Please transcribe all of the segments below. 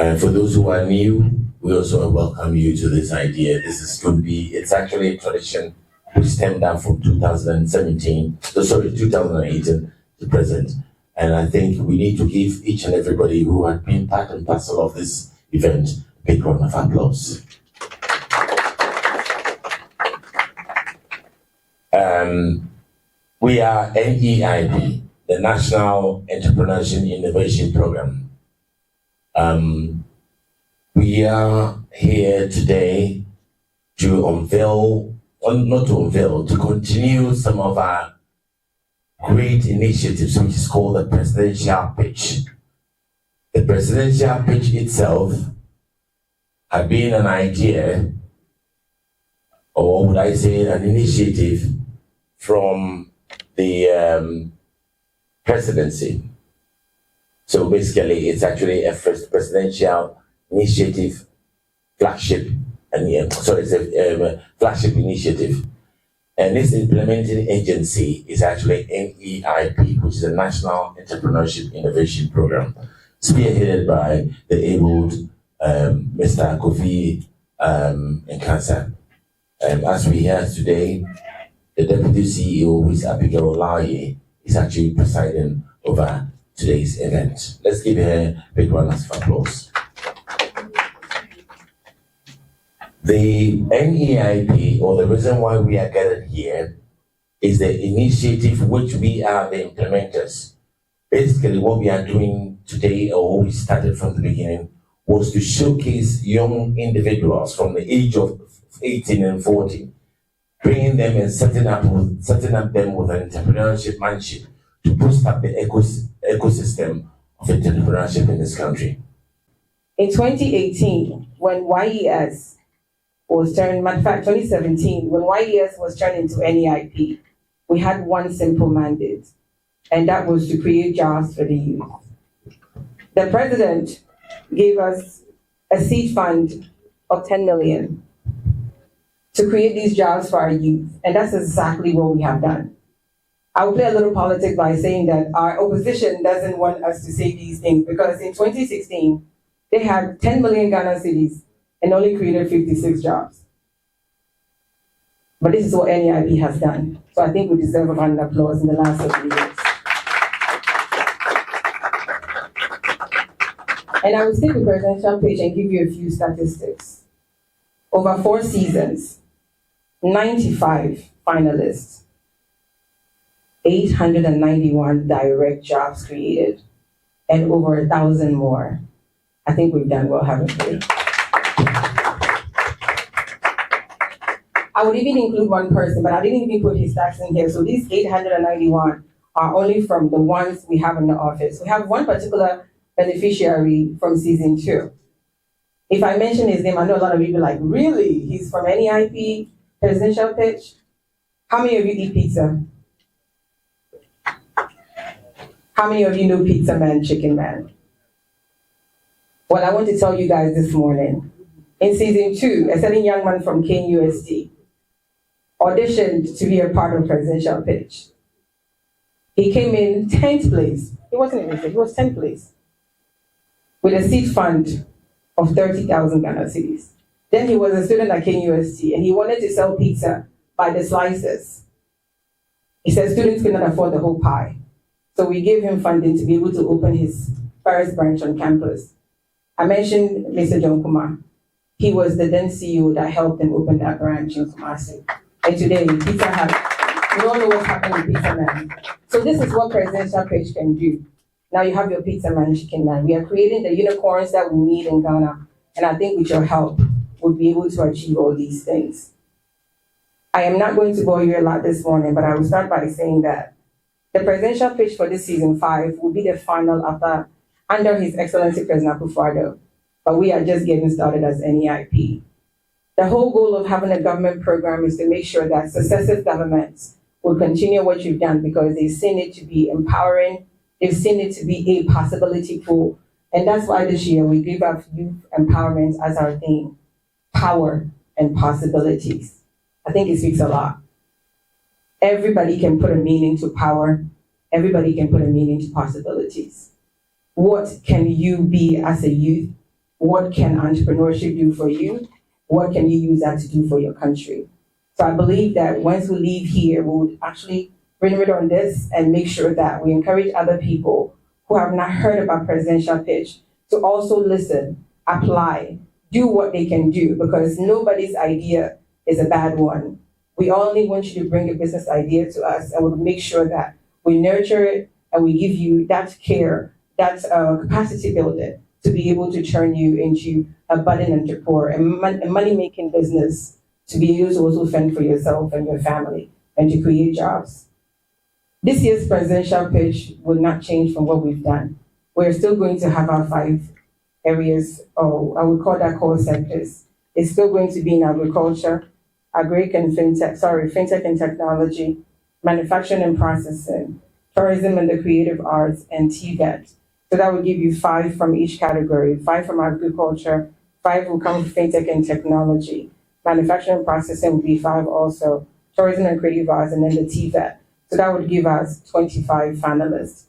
And for those who are new, we also welcome you to this idea. This is going to be, it's actually a tradition which stemmed down from 2018 to present. And I think we need to give each and everybody who had been part and parcel of this event a big round of applause. We are NEIP, the National Entrepreneurship Innovation Program. We are here today to to continue some of our great initiatives, which is called the presidential pitch. The presidential pitch itself had been an idea, or would I say an initiative, from the presidency. So basically, it's actually a first presidential initiative flagship, it's a flagship initiative. And this implementing agency is actually NEIP, which is a National Entrepreneurship Innovation Program, spearheaded by the abled Mr. Kofi Nkansa. As we hear today, the Deputy CEO, who is Abigail Olaye, is actually presiding over today's event. Let's give her a big round of applause. The NEIP, or the reason why we are gathered here, is the initiative which we are the implementers. Basically, what we are doing today, or what we started from the beginning, was to showcase young individuals from the age of 18 and 40, bringing them and setting up them with an entrepreneurship mindset to boost up the ecosystem of entrepreneurship in this country. In 2018, when YES was turned, matter of fact, 2017, when YES was turned into NEIP, we had one simple mandate, and that was to create jobs for the youth. The president gave us a seed fund of 10 million to create these jobs for our youth, and that's exactly what we have done. I will play a little politics by saying that our opposition doesn't want us to say these things, because in 2016, they had 10 million Ghana cedis and only created 56 jobs. But this is what NEIP has done. So I think we deserve a round of applause in the last several years. And I will take the presidential page and give you a few statistics. Over 4 seasons, 95 finalists, 891 direct jobs created, and over 1,000 more. I think we've done well, haven't we? I would even include one person, but I didn't even put his tax in here. So these 891 are only from the ones we have in the office. We have one particular beneficiary from season 2. If I mention his name, I know a lot of people are like, really? He's from NEIP presidential pitch? How many of you eat pizza? How many of you know Pizza Man, Chicken Man? Well, I want to tell you guys this morning, in season 2, a certain young man from KNUST auditioned to be a part of presidential pitch. He came in 10th place. He wasn't even 6th, he was 10th place, with a seed fund of 30,000 Ghana cedis. Then he was a student at KNUST, and he wanted to sell pizza by the slices. He said students could not afford the whole pie. So we gave him funding to be able to open his first branch on campus. I mentioned Mr. John Kumar. He was the then CEO that helped him open that branch in Kumasi. And today, Pizza Hut, we all know what's happening with Pizza Man. So this is what presidential pitch can do. Now you have your Pizza Man, Chicken Man. We are creating the unicorns that we need in Ghana. And I think with your help, we'll be able to achieve all these things. I am not going to bore you a lot this morning, but I will start by saying that the presidential pitch for this season 5 will be the final under His Excellency President Akufo-Addo, but we are just getting started as NEIP. The whole goal of having a government program is to make sure that successive governments will continue what you've done, because they've seen it to be empowering, they've seen it to be a possibility pool, and that's why this year we give up youth empowerment as our theme, power and possibilities. I think it speaks a lot. Everybody can put a meaning to power. Everybody can put a meaning to possibilities. What can you be as a youth what can entrepreneurship do for you? What can you use that to do for your country? So I believe that once we leave here, we'll actually reiterate on this and make sure that we encourage other people who have not heard about presidential pitch to also listen, apply, do what they can do, because nobody's idea is a bad one. We only want you to bring a business idea to us, and we'll make sure that we nurture it and we give you that care, that capacity builder to be able to turn you into a budding entrepreneur and money-making business to be able to also fend for yourself and your family and to create jobs. This year's presidential pitch will not change from what we've done. We're still going to have our 5 areas, or I would call that core sectors. It's still going to be in agriculture, fintech and technology, manufacturing and processing, tourism and the creative arts, and TVET. So that will give you 5 from each category, 5 from agriculture, 5 will come from fintech and technology, manufacturing and processing will be 5 also, tourism and creative arts, and then the TVET. So that would give us 25 finalists.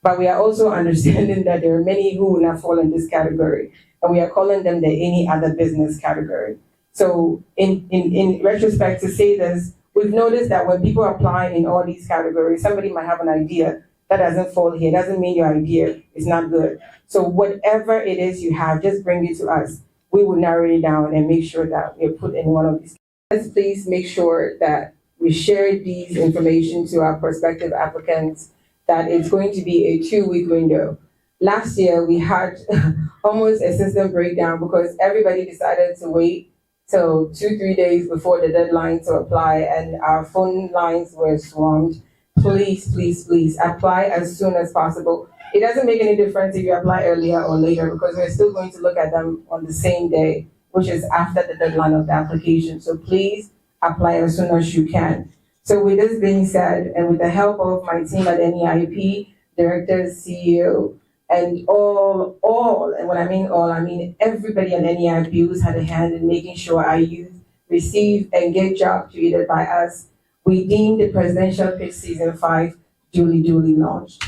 But we are also understanding that there are many who will not fall in this category, and we are calling them the any other business category. So in retrospect, to say this, we've noticed that when people apply in all these categories, somebody might have an idea that doesn't fall here. Doesn't mean your idea is not good. So whatever it is you have, just bring it to us. We will narrow it down and make sure that we're put in one of these. Let's please make sure that we share these information to our prospective applicants, that it's going to be a 2-week window. Last year, we had almost a system breakdown because everybody decided to wait till 2-3 days before the deadline to apply, and our phone lines were swarmed. Please, please, please apply as soon as possible. It doesn't make any difference if you apply earlier or later, because we're still going to look at them on the same day, which is after the deadline of the application. So please apply as soon as you can. So with this being said, and with the help of my team at NEIP, directors, CEO, and all, and when I mean all, I mean everybody at NEIP who's had a hand in making sure our youth receive and get job created by us, we deem the Presidential Pitch Season 5 duly launched.